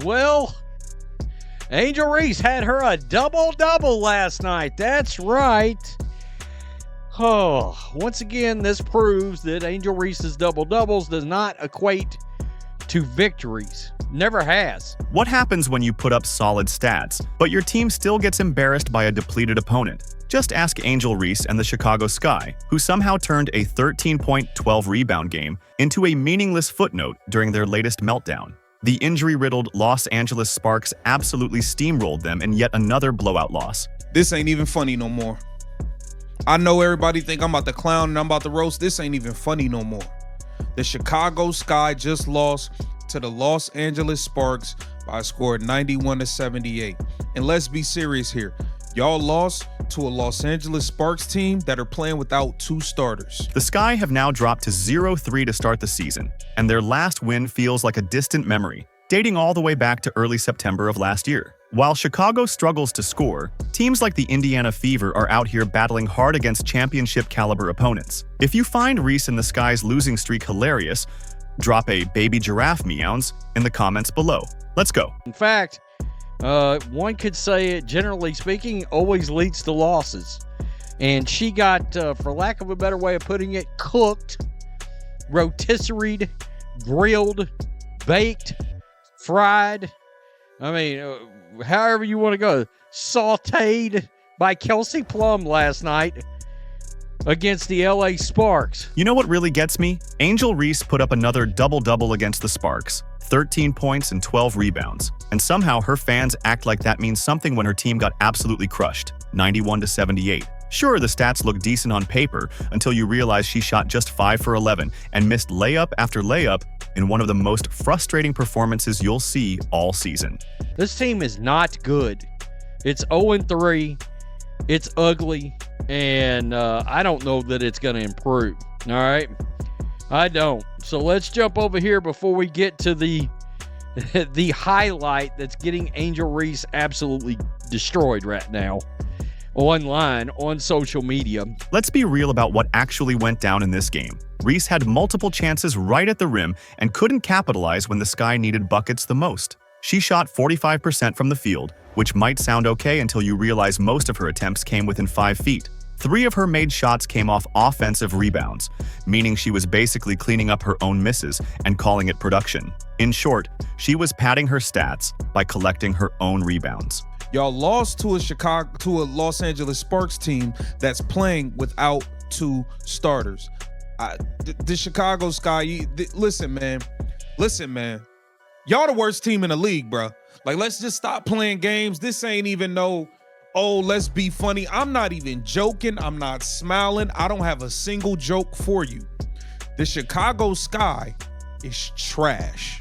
Well, Angel Reese had her a double-double last night. That's right. Oh, once again, this proves that Angel Reese's double-doubles does not equate to victories. Never has. What happens when you put up solid stats, but your team still gets embarrassed by a depleted opponent? Just ask Angel Reese and the Chicago Sky, who somehow turned a 13-point, 12-rebound game into a meaningless footnote during their latest meltdown. The injury-riddled Los Angeles Sparks absolutely steamrolled them in yet another blowout loss. This ain't even funny no more. I know everybody think I'm about to clown and I'm about to roast. This ain't even funny no more. The Chicago Sky just lost to the Los Angeles Sparks by a score of 91-78. And let's be serious here. Y'all lost to a Los Angeles Sparks team that are playing without 2 starters. The Sky have now dropped to 0-3 to start the season, and their last win feels like a distant memory, dating all the way back to early September of last year. While Chicago struggles to score, teams like the Indiana Fever are out here battling hard against championship-caliber opponents. If you find Reese and the Sky's losing streak hilarious, drop a baby giraffe meows in the comments below. Let's go. In fact, one could say it, generally speaking, always leads to losses. And she got, for lack of a better way of putting it, cooked, rotisseried, grilled, baked, fried. I mean, however you want to go. Sauteed by Kelsey Plum last night against the LA Sparks. You know what really gets me? Angel Reese put up another double-double against the Sparks. 13 points and 12 rebounds. And somehow her fans act like that means something when her team got absolutely crushed, 91-78. Sure, the stats look decent on paper until you realize she shot just 5 for 11 and missed layup after layup in one of the most frustrating performances you'll see all season. This team is not good. It's 0-3. It's ugly. And I don't know that it's going to improve. All right? I don't. So let's jump over here before we get to the highlight that's getting Angel Reese absolutely destroyed right now online, on social media. Let's be real about what actually went down in this game. Reese had multiple chances right at the rim and couldn't capitalize when the Sky needed buckets the most. She shot 45% from the field, which might sound okay until you realize most of her attempts came within 5 feet. 3 of her made shots came off offensive rebounds, meaning she was basically cleaning up her own misses and calling it production. In short, she was padding her stats by collecting her own rebounds. Y'all lost to a Los Angeles Sparks team that's playing without 2 starters. The Chicago Sky, listen, man. Y'all the worst team in the league, bro. Like, let's just stop playing games. This ain't even no, oh, let's be funny. I'm not even joking. I'm not smiling. I don't have a single joke for you. The Chicago Sky is trash.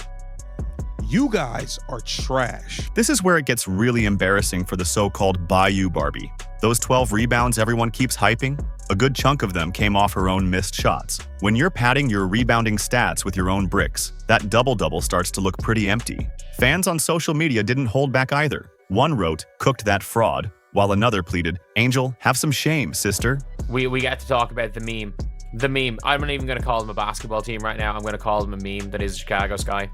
You guys are trash. This is where it gets really embarrassing for the so-called Bayou Barbie. Those 12 rebounds everyone keeps hyping, a good chunk of them came off her own missed shots. When you're padding your rebounding stats with your own bricks, that double-double starts to look pretty empty. Fans on social media didn't hold back either. One wrote, "Cooked that fraud," while another pleaded, "Angel, have some shame, sister." We got to talk about the meme. The meme. I'm not even going to call them a basketball team right now. I'm going to call them a meme that is Chicago Sky,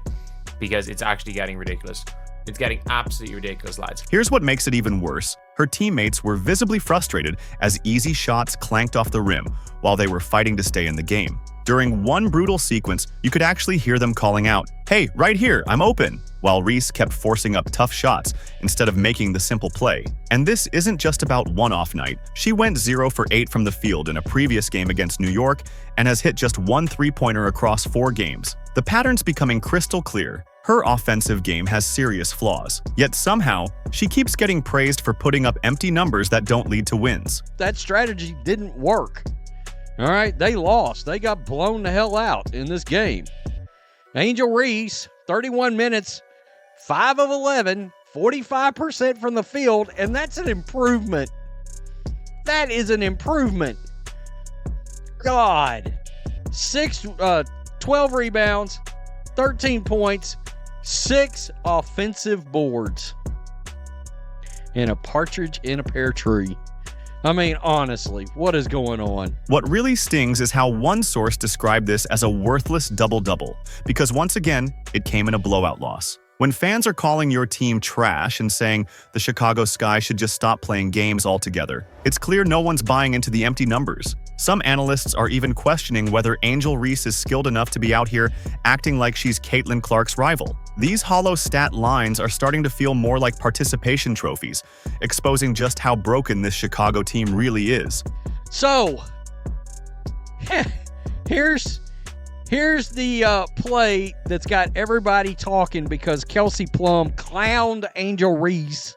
because it's actually getting ridiculous. It's getting absolutely ridiculous, lads. Here's what makes it even worse. Her teammates were visibly frustrated as easy shots clanked off the rim while they were fighting to stay in the game. During one brutal sequence, you could actually hear them calling out, "Hey, right here, I'm open," while Reese kept forcing up tough shots instead of making the simple play. And this isn't just about one off night. She went 0 for 8 from the field in a previous game against New York and has hit just 1 3-pointer across 4 games. The pattern's becoming crystal clear. Her offensive game has serious flaws, yet somehow, she keeps getting praised for putting up empty numbers that don't lead to wins. That strategy didn't work. All right, they lost. They got blown the hell out in this game. Angel Reese, 31 minutes, 5 of 11, 45% from the field, and that's an improvement. That is an improvement. God. 12 rebounds, 13 points, 6 offensive boards, and a partridge in a pear tree. I mean, honestly, what is going on? What really stings is how one source described this as a worthless double-double, because once again, it came in a blowout loss. When fans are calling your team trash and saying the Chicago Sky should just stop playing games altogether, it's clear no one's buying into the empty numbers. Some analysts are even questioning whether Angel Reese is skilled enough to be out here acting like she's Caitlin Clark's rival. These hollow stat lines are starting to feel more like participation trophies, exposing just how broken this Chicago team really is. So, here's the play that's got everybody talking because Kelsey Plum clowned Angel Reese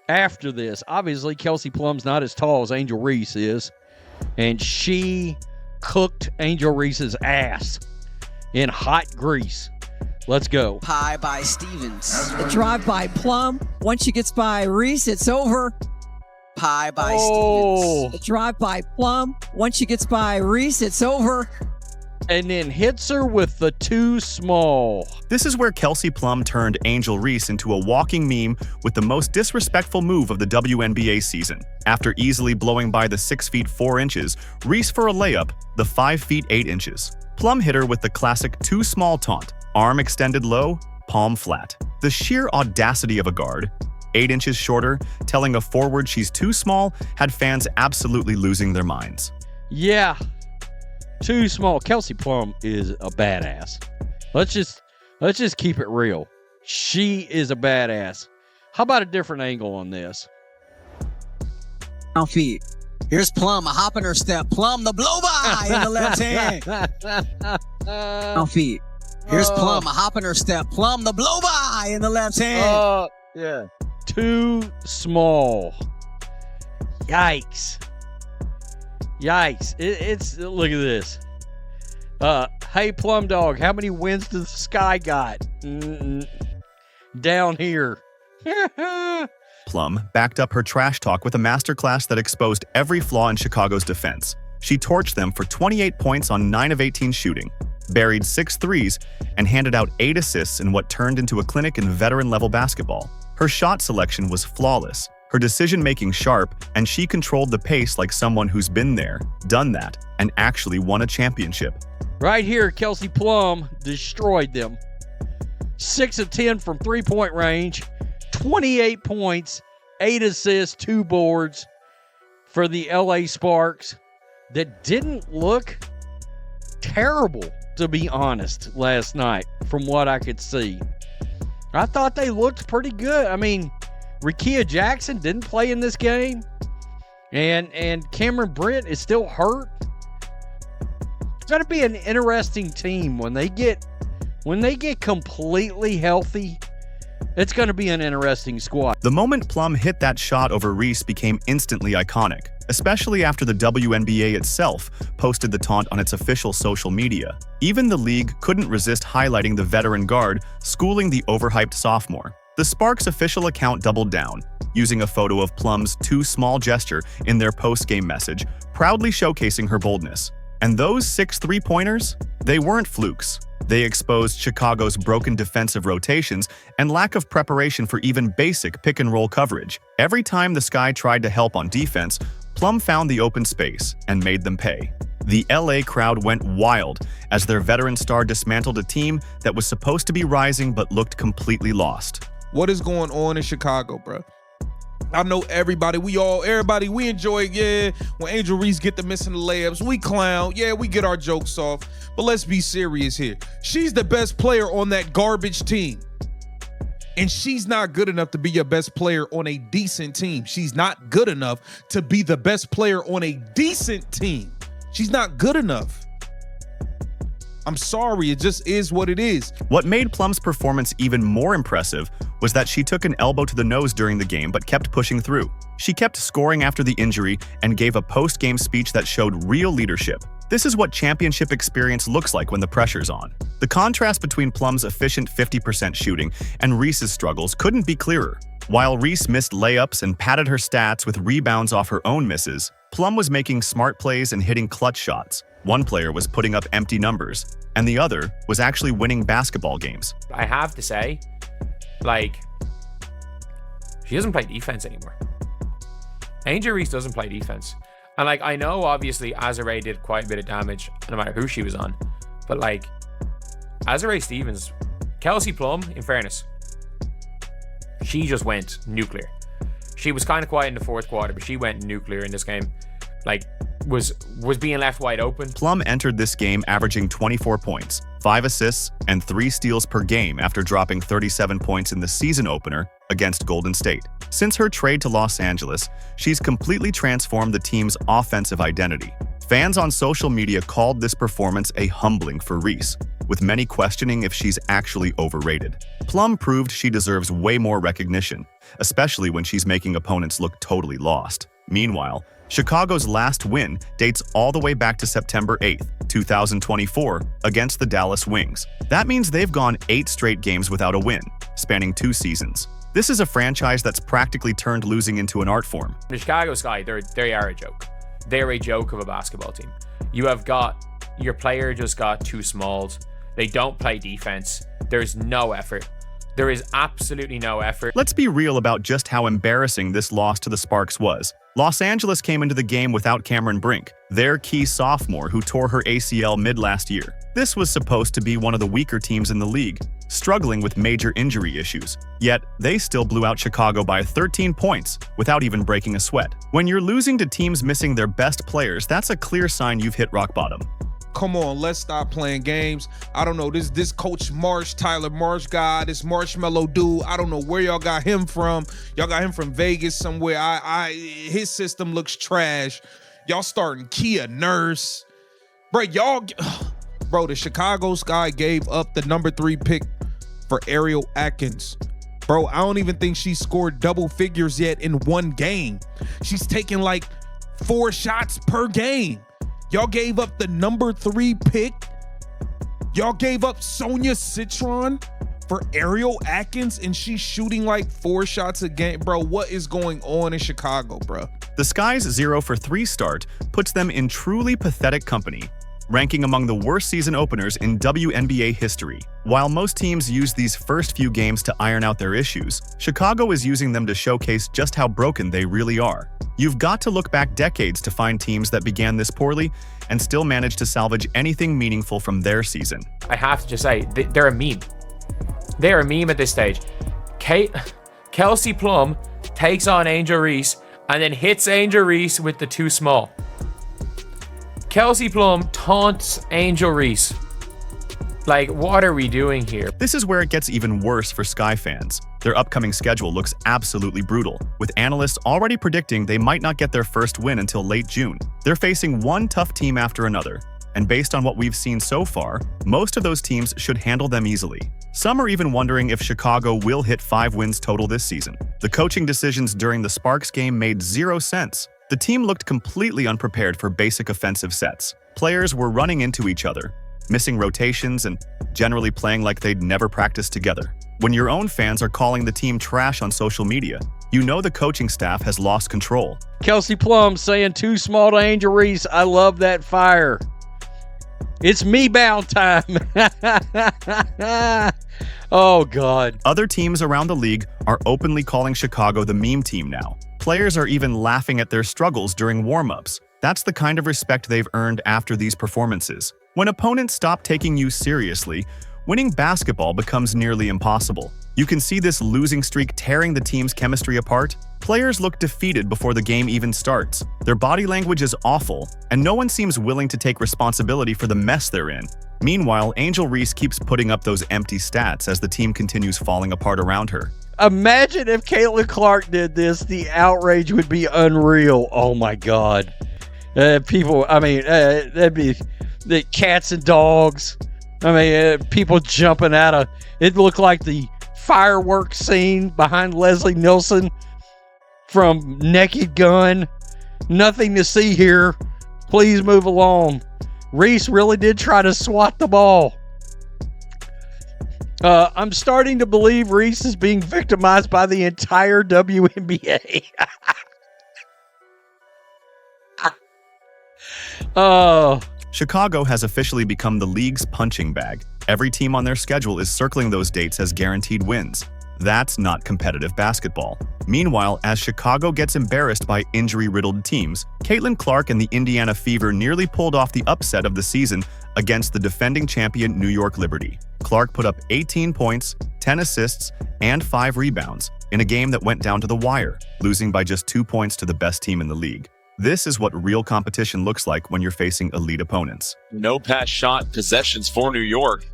after this. Obviously, Kelsey Plum's not as tall as Angel Reese is, and she cooked Angel Reese's ass in hot grease. Let's go. Pie by Stevens. The drive by Plum. Once she gets by Reese, it's over. Pie by Oh. Stevens. The drive by Plum. Once she gets by Reese, it's over. And then hits her with the too small. This is where Kelsey Plum turned Angel Reese into a walking meme with the most disrespectful move of the WNBA season. After easily blowing by the 6 feet 4 inches, Reese for a layup, the 5 feet 8 inches. Plum hit her with the classic too small taunt, arm extended low, palm flat. The sheer audacity of a guard, 8 inches shorter, telling a forward she's too small, had fans absolutely losing their minds. Yeah. Too small. Kelsey Plum is a badass. Let's just keep it real. She is a badass. How about a different angle on this? Now feet. Here's Plum, a hop in her step. Plum, the blow by in the left hand. Now feet. Here's Plum, a hop in her step. Plum, the blow by in the left hand. Yeah. Too small. Yikes. Yikes. It's look at this. Hey, Plum Dog, how many wins does the Sky got? Down here. Plum backed up her trash talk with a masterclass that exposed every flaw in Chicago's defense. She torched them for 28 points on 9 of 18 shooting, buried 6 threes, and handed out 8 assists in what turned into a clinic in veteran-level basketball. Her shot selection was flawless, her decision-making sharp, and she controlled the pace like someone who's been there, done that, and actually won a championship. Right here, Kelsey Plum destroyed them. 6 of 10 from three-point range, 28 points, 8 assists, 2 boards for the LA Sparks that didn't look terrible, to be honest, last night from what I could see. I thought they looked pretty good. I mean, Rickea Jackson didn't play in this game, and Cameron Brent is still hurt. It's going to be an interesting team when they get completely healthy. It's going to be an interesting squad. The moment Plum hit that shot over Reese became instantly iconic, especially after the WNBA itself posted the taunt on its official social media. Even the league couldn't resist highlighting the veteran guard schooling the overhyped sophomore. The Sparks official account doubled down, using a photo of Plum's too small gesture in their post-game message, proudly showcasing her boldness. And those 6 three-pointers? They weren't flukes. They exposed Chicago's broken defensive rotations and lack of preparation for even basic pick-and-roll coverage. Every time the Sky tried to help on defense, Plum found the open space and made them pay. The LA crowd went wild as their veteran star dismantled a team that was supposed to be rising but looked completely lost. What is going on in Chicago, bro? I know everybody we enjoy, yeah, when Angel Reese get the missing the layups, we clown, yeah, we get our jokes off, but let's be serious here. She's the best player on that garbage team, and she's not good enough to be your best player on a decent team. She's not good enough to be the best player on a decent team. She's not good enough. I'm sorry, it just is what it is. What made Plum's performance even more impressive was that she took an elbow to the nose during the game but kept pushing through. She kept scoring after the injury and gave a post-game speech that showed real leadership. This is what championship experience looks like when the pressure's on. The contrast between Plum's efficient 50% shooting and Reese's struggles couldn't be clearer. While Reese missed layups and padded her stats with rebounds off her own misses, Plum was making smart plays and hitting clutch shots. One player was putting up empty numbers, and the other was actually winning basketball games. I have to say, like, she doesn't play defense anymore. Angel Reese doesn't play defense. And, like, I know, obviously, Azare did quite a bit of damage, no matter who she was on. But, like, Azare Stevens Kelsey Plum, in fairness, she just went nuclear. She was kind of quiet in the fourth quarter, but she went nuclear in this game. Like, was being left wide open. Plum entered this game averaging 24 points, 5 assists, and 3 steals per game after dropping 37 points in the season opener against Golden State. Since her trade to Los Angeles, she's completely transformed the team's offensive identity. Fans on social media called this performance a humbling for Reese, with many questioning if she's actually overrated. Plum proved she deserves way more recognition, especially when she's making opponents look totally lost. Meanwhile, Chicago's last win dates all the way back to September 8th, 2024, against the Dallas Wings. That means they've gone 8 straight games without a win, spanning 2 seasons. This is a franchise that's practically turned losing into an art form. The Chicago Sky, they are a joke. They're a joke of a basketball team. You have got, your player just got too small. They don't play defense. There's no effort. There is absolutely no effort. Let's be real about just how embarrassing this loss to the Sparks was. Los Angeles came into the game without Cameron Brink, their key sophomore who tore her ACL mid-last year. This was supposed to be one of the weaker teams in the league, struggling with major injury issues. Yet, they still blew out Chicago by 13 points without even breaking a sweat. When you're losing to teams missing their best players, that's a clear sign you've hit rock bottom. Come on, let's stop playing games. I don't know, this Coach Marsh, Tyler Marsh guy, this Marshmallow dude, I don't know where y'all got him from. Y'all got him from Vegas somewhere. His system looks trash. Y'all starting Kia Nurse. Bro, the Chicago Sky gave up the number 3 pick for Ariel Atkins. Bro, I don't even think she scored double figures yet in one game. She's taking like 4 shots per game. Y'all gave up the number 3 pick. Y'all gave up Sonia Citron for Ariel Atkins, and she's shooting like 4 shots a game. Bro, what is going on in Chicago, bro? The Sky's 0 for 3 start puts them in truly pathetic company, ranking among the worst season openers in WNBA history. While most teams use these first few games to iron out their issues, Chicago is using them to showcase just how broken they really are. You've got to look back decades to find teams that began this poorly and still manage to salvage anything meaningful from their season. I have to just say, they're a meme. They're a meme at this stage. Kelsey Plum takes on Angel Reese and then hits Angel Reese with the too small. Kelsey Plum taunts Angel Reese. Like, what are we doing here? This is where it gets even worse for Sky fans. Their upcoming schedule looks absolutely brutal, with analysts already predicting they might not get their first win until late June. They're facing one tough team after another, and based on what we've seen so far, most of those teams should handle them easily. Some are even wondering if Chicago will hit 5 wins total this season. The coaching decisions during the Sparks game made 0 sense. The team looked completely unprepared for basic offensive sets. Players were running into each other, missing rotations, and generally playing like they'd never practiced together. When your own fans are calling the team trash on social media, you know the coaching staff has lost control. Kelsey Plum saying too small to Angel Reese. I love that fire. It's me bound time. Oh, God. Other teams around the league are openly calling Chicago the meme team now. Players are even laughing at their struggles during warm-ups. That's the kind of respect they've earned after these performances. When opponents stop taking you seriously, winning basketball becomes nearly impossible. You can see this losing streak tearing the team's chemistry apart. Players look defeated before the game even starts. Their body language is awful, and no one seems willing to take responsibility for the mess they're in. Meanwhile, Angel Reese keeps putting up those empty stats as the team continues falling apart around her. Imagine if Caitlin Clark did this, the outrage would be unreal. Oh my God. That'd be the cats and dogs. People jumping out of, it looked like the fireworks scene behind Leslie Nielsen from Naked Gun. Nothing to see here. Please move along. Reese really did try to swat the ball. I'm starting to believe Reese is being victimized by the entire WNBA. Chicago has officially become the league's punching bag. Every team on their schedule is circling those dates as guaranteed wins. That's not competitive basketball. Meanwhile, as Chicago gets embarrassed by injury-riddled teams, Caitlin Clark and the Indiana Fever nearly pulled off the upset of the season against the defending champion New York Liberty. Clark put up 18 points, 10 assists, and 5 rebounds in a game that went down to the wire, losing by just 2 points to the best team in the league. This is what real competition looks like when you're facing elite opponents. No pass shot possessions for New York.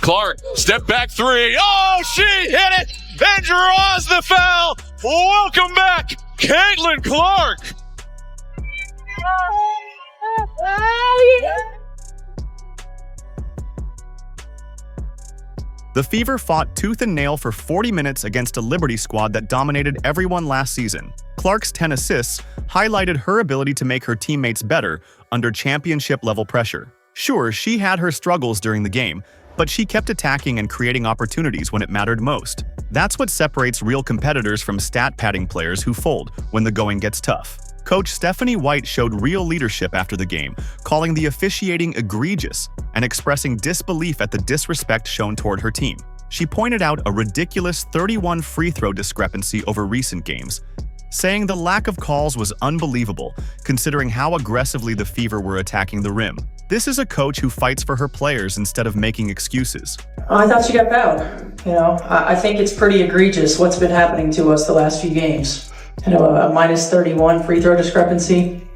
Clark, step back three. Oh, she hit it and draws the foul. Welcome back, Caitlin Clark. The Fever fought tooth and nail for 40 minutes against a Liberty squad that dominated everyone last season. Clark's 10 assists highlighted her ability to make her teammates better under championship-level pressure. Sure, she had her struggles during the game, but she kept attacking and creating opportunities when it mattered most. That's what separates real competitors from stat-padding players who fold when the going gets tough. Coach Stephanie White showed real leadership after the game, calling the officiating egregious and expressing disbelief at the disrespect shown toward her team. She pointed out a ridiculous 31 free throw discrepancy over recent games, saying the lack of calls was unbelievable, considering how aggressively the Fever were attacking the rim. This is a coach who fights for her players instead of making excuses. I thought she got fouled. I think it's pretty egregious what's been happening to us the last few games. A minus 31 free throw discrepancy.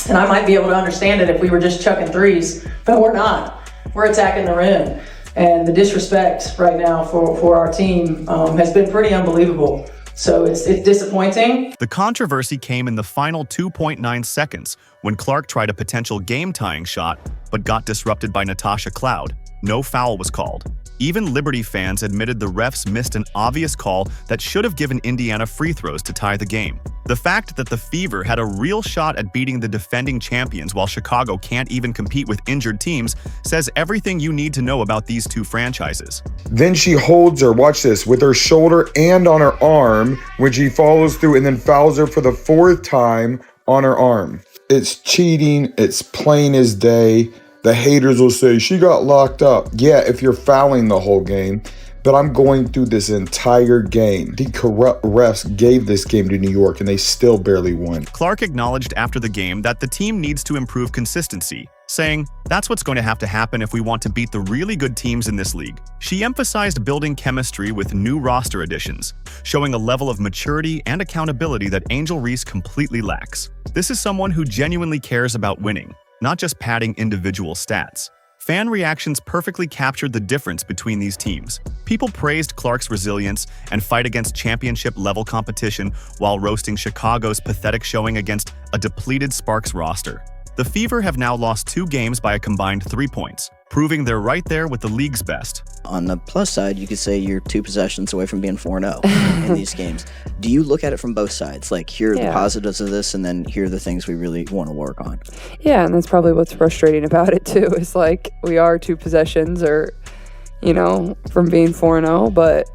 And I might be able to understand it if we were just chucking threes, but we're not. We're attacking the rim. And the disrespect right now for our team has been pretty unbelievable. So it's disappointing. The controversy came in the final 2.9 seconds when Clark tried a potential game-tying shot but got disrupted by Natasha Cloud. No foul was called. Even Liberty fans admitted the refs missed an obvious call that should have given Indiana free throws to tie the game. The fact that the Fever had a real shot at beating the defending champions while Chicago can't even compete with injured teams says everything you need to know about these two franchises. Then she holds her, watch this, with her shoulder and on her arm when she follows through and then fouls her for the 4th time on her arm. It's cheating. It's plain as day. The haters will say, she got locked up. Yeah, if you're fouling the whole game. But I'm going through this entire game. The corrupt refs gave this game to New York, and they still barely won. Clark acknowledged after the game that the team needs to improve consistency, saying, that's what's going to have to happen if we want to beat the really good teams in this league. She emphasized building chemistry with new roster additions, showing a level of maturity and accountability that Angel Reese completely lacks. This is someone who genuinely cares about winning, not just padding individual stats. Fan reactions perfectly captured the difference between these teams. People praised Clark's resilience and fight against championship-level competition while roasting Chicago's pathetic showing against a depleted Sparks roster. The Fever have now lost 2 games by a combined 3 points, proving they're right there with the league's best. On the plus side, you could say you're 2 possessions away from being 4-0 in these games. Do you look at it from both sides? Like, here are the positives of this, and then here are the things we really want to work on. Yeah, and that's probably what's frustrating about it, too. Is like, we are 2 possessions or, from being 4-0, but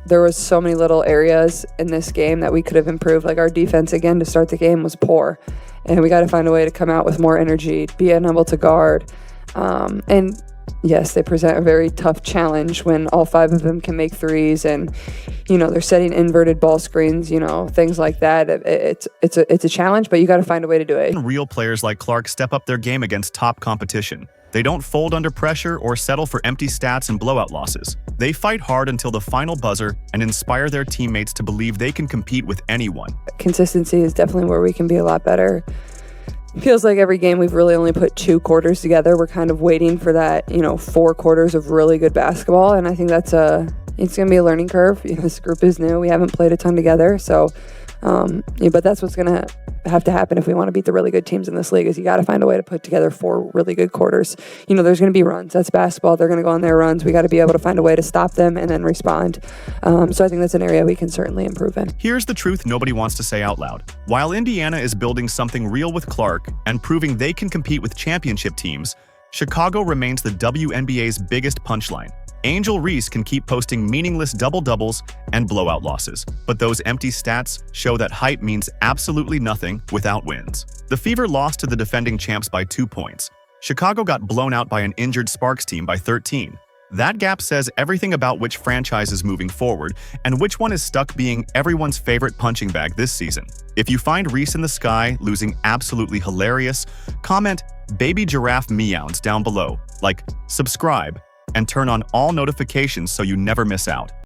there was so many little areas in this game that we could have improved. Like, our defense, again, to start the game was poor. And we got to find a way to come out with more energy, be unable to guard. And yes, they present a very tough challenge when all 5 of them can make threes and, they're setting inverted ball screens, things like that. It's a challenge, but you got to find a way to do it. Real players like Clark step up their game against top competition. They don't fold under pressure or settle for empty stats and blowout losses. They fight hard until the final buzzer and inspire their teammates to believe they can compete with anyone. Consistency is definitely where we can be a lot better. It feels like every game we've really only put 2 quarters together. We're kind of waiting for that, 4 quarters of really good basketball, and I think it's going to be a learning curve. This group is new. We haven't played a ton together, so but that's what's going to have to happen if we want to beat the really good teams in this league is you got to find a way to put together 4 really good quarters. There's going to be runs. That's basketball. They're going to go on their runs. We got to be able to find a way to stop them and then respond. So I think that's an area we can certainly improve in. Here's the truth nobody wants to say out loud. While Indiana is building something real with Clark and proving they can compete with championship teams, Chicago remains the WNBA's biggest punchline. Angel Reese can keep posting meaningless double-doubles and blowout losses, but those empty stats show that hype means absolutely nothing without wins. The Fever lost to the defending champs by 2 points. Chicago got blown out by an injured Sparks team by 13. That gap says everything about which franchise is moving forward and which one is stuck being everyone's favorite punching bag this season. If you find Reese in the Sky losing absolutely hilarious, comment "Baby Giraffe Meows" down below, like, subscribe, and turn on all notifications so you never miss out.